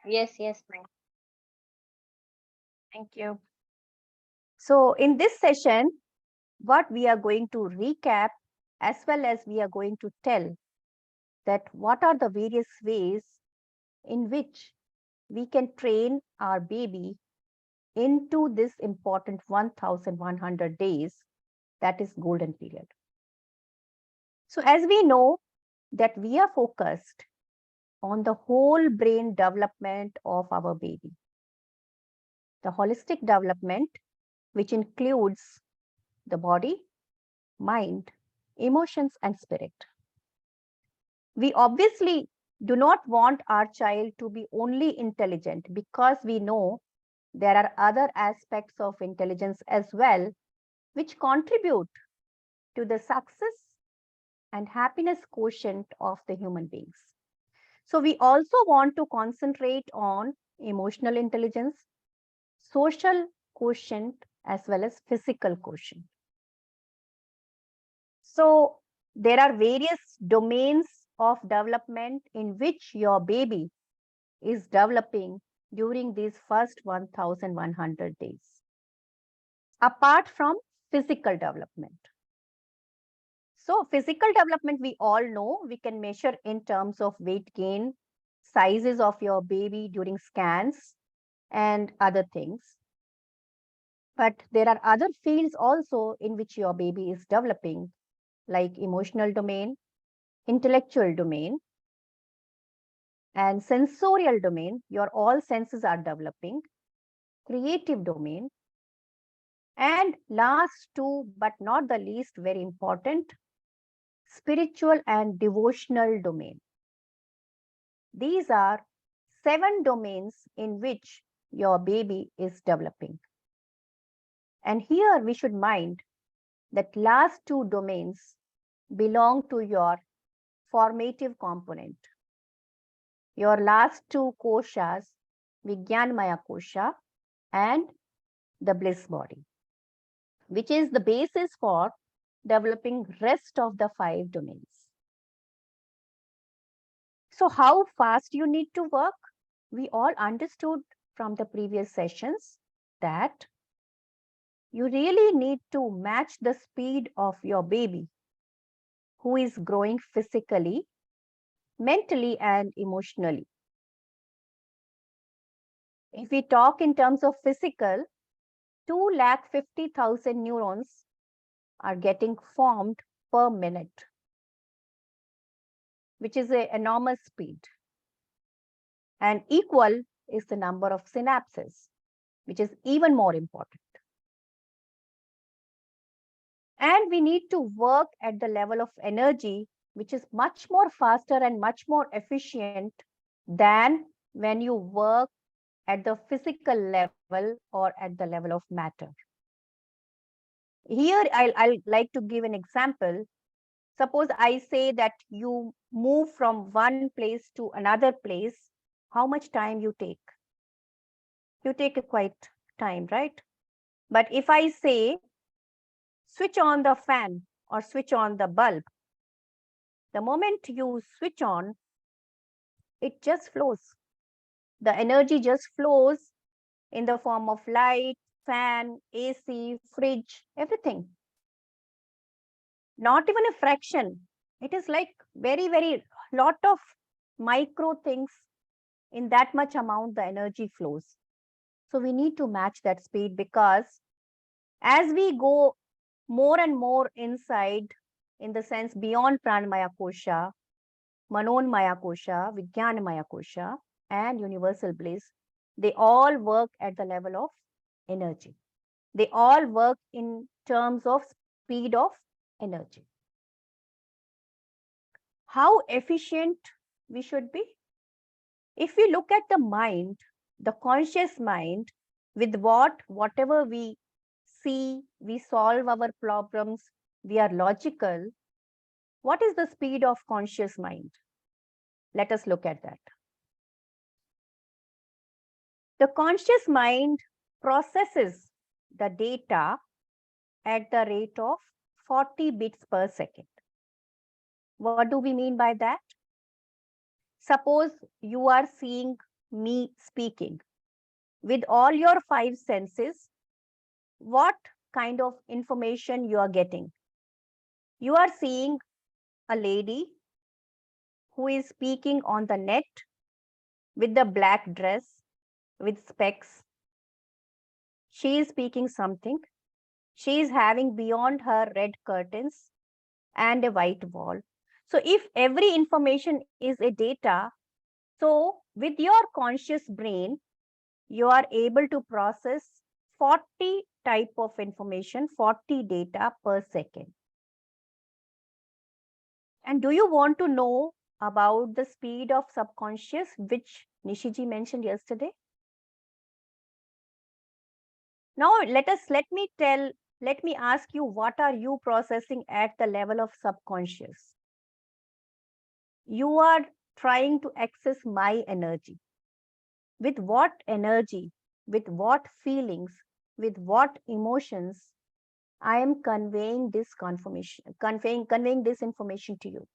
Yes, ma'am. Thank you. So in this session, what we are going to recap as well as we are going to tell that what are the various ways in which we can train our baby into this important 1100 days, that is golden period. So as we know that we are focused on the whole brain development of our baby, the holistic development, which includes the body, mind, emotions, and spirit. We obviously do not want our child to be only intelligent because we know there are other aspects of intelligence as well, which contribute to the success and happiness quotient of the human beings. So, we also want to concentrate on emotional intelligence, social quotient, as well as physical quotient. So, there are various domains of development in which your baby is developing during these first 1100 days, apart from physical development. So, physical development, we all know we can measure in terms of weight gain, sizes of your baby during scans, and other things. But there are other fields also in which your baby is developing, like emotional domain, intellectual domain, and sensorial domain. Your all senses are developing, creative domain, and last two, but not the least, very important, spiritual and devotional domain. These are 7 domains in which your baby is developing. And here we should mind that last 2 domains belong to your formative component. Your last 2 koshas, Vijnanmaya kosha and the bliss body, which is the basis for developing rest of the 5 domains. So how fast you need to work? We all understood from the previous sessions that you really need to match the speed of your baby who is growing physically, mentally, and emotionally. If we talk in terms of physical, 250,000 neurons are getting formed per minute, which is an enormous speed. And equal is the number of synapses, which is even more important. And we need to work at the level of energy, which is much more faster and much more efficient than when you work at the physical level or at the level of matter. Here, I'll like to give an example. Suppose I say that you move from one place to another place, how much time you take? You take a quite time, right? But if I say, switch on the fan or switch on the bulb, the moment you switch on, it just flows. The energy just flows in the form of light, fan, AC, fridge, everything. Not even a fraction. It is like very lot of micro things. In that much amount, the energy flows. So we need to match that speed, because as we go more and more inside, in the sense beyond Pranamaya Kosha, Manonmaya Kosha, Vijnanamaya Kosha, and Universal Bliss, they all work at the level of energy. They all work in terms of speed of energy. How efficient we should be? If we look at the mind, the conscious mind, with whatever we see, we solve our problems, we are logical. What is the speed of conscious mind? Let us look at that. The conscious mind processes the data at the rate of 40 bits per second. What do we mean by that? Suppose you are seeing me speaking, with all your five senses, what kind of information you are getting? You are seeing a lady who is speaking on the net with the black dress, with specs. She is speaking something. She is having beyond her red curtains and a white wall. So if every information is a data, so with your conscious brain, you are able to process 40 type of information, 40 data per second. And do you want to know about the speed of subconscious, which Nishiji mentioned yesterday? Now let me ask you, what are you processing at the level of subconscious? You are trying to access my energy. With what energy, with what feelings, with what emotions I am conveying this conveying this information to you.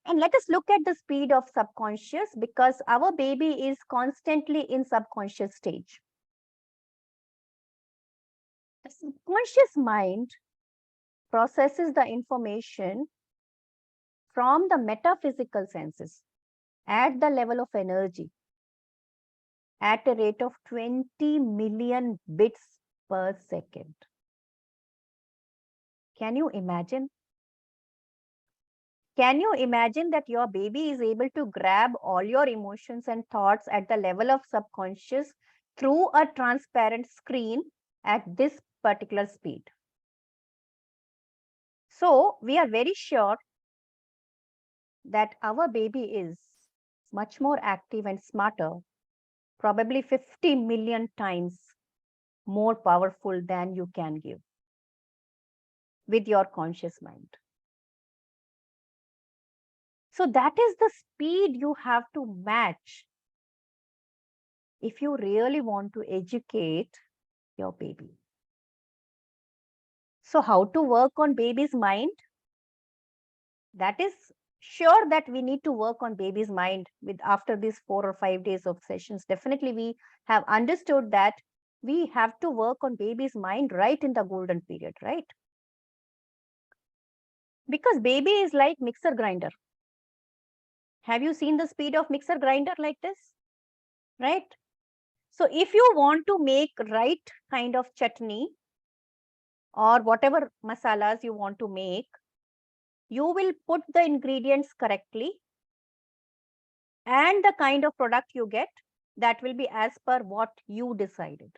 And let us look at the speed of subconscious, because our baby is constantly in subconscious stage. The subconscious mind processes the information from the metaphysical senses at the level of energy at a rate of 20 million bits per second. Can you imagine? Can you imagine that your baby is able to grab all your emotions and thoughts at the level of subconscious through a transparent screen at this particular speed? So we are very sure that our baby is much more active and smarter, probably 50 million times more powerful than you can give with your conscious mind. So that is the speed you have to match if you really want to educate your baby. So how to work on baby's mind? That is sure that we need to work on baby's mind with after these 4 or 5 days of sessions. Definitely we have understood that we have to work on baby's mind right in the golden period, right? Because baby is like mixer grinder. Have you seen the speed of mixer grinder like this? Right? So if you want to make right kind of chutney or whatever masalas you want to make, you will put the ingredients correctly, and the kind of product you get, that will be as per what you decided.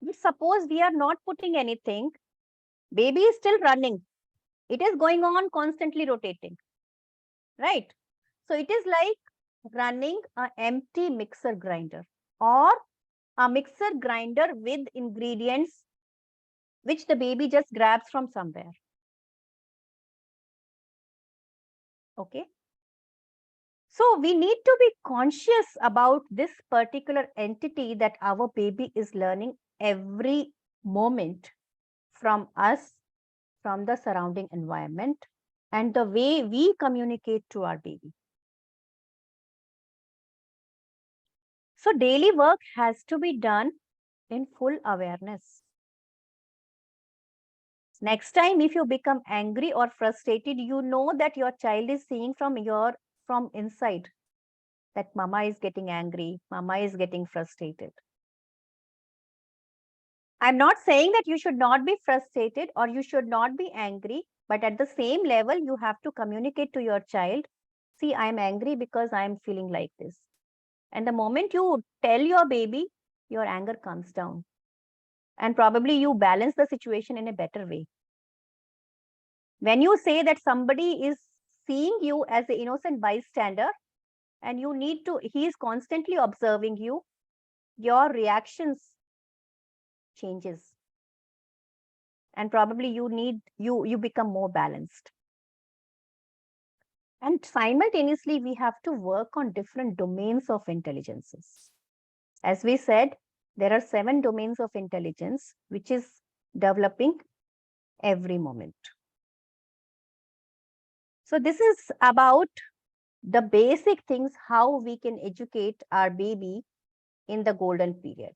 But suppose we are not putting anything, baby is still running. It is going on constantly rotating, right? So it is like running an empty mixer grinder or a mixer grinder with ingredients which the baby just grabs from somewhere. Okay. So we need to be conscious about this particular entity that our baby is learning every moment from us, from the surrounding environment, and the way we communicate to our baby. So daily work has to be done in full awareness. Next time, if you become angry or frustrated, you know that your child is seeing from inside that mama is getting angry, mama is getting frustrated. I'm not saying that you should not be frustrated or you should not be angry, but at the same level, you have to communicate to your child, see, I'm angry because I'm feeling like this. And the moment you tell your baby, your anger comes down. And probably you balance the situation in a better way. When you say that somebody is seeing you as an innocent bystander and he is constantly observing you, your reactions changes. And probably you become more balanced. And simultaneously, we have to work on different domains of intelligences. As we said, there are 7 domains of intelligence, which is developing every moment. So this is about the basic things how we can educate our baby in the golden period.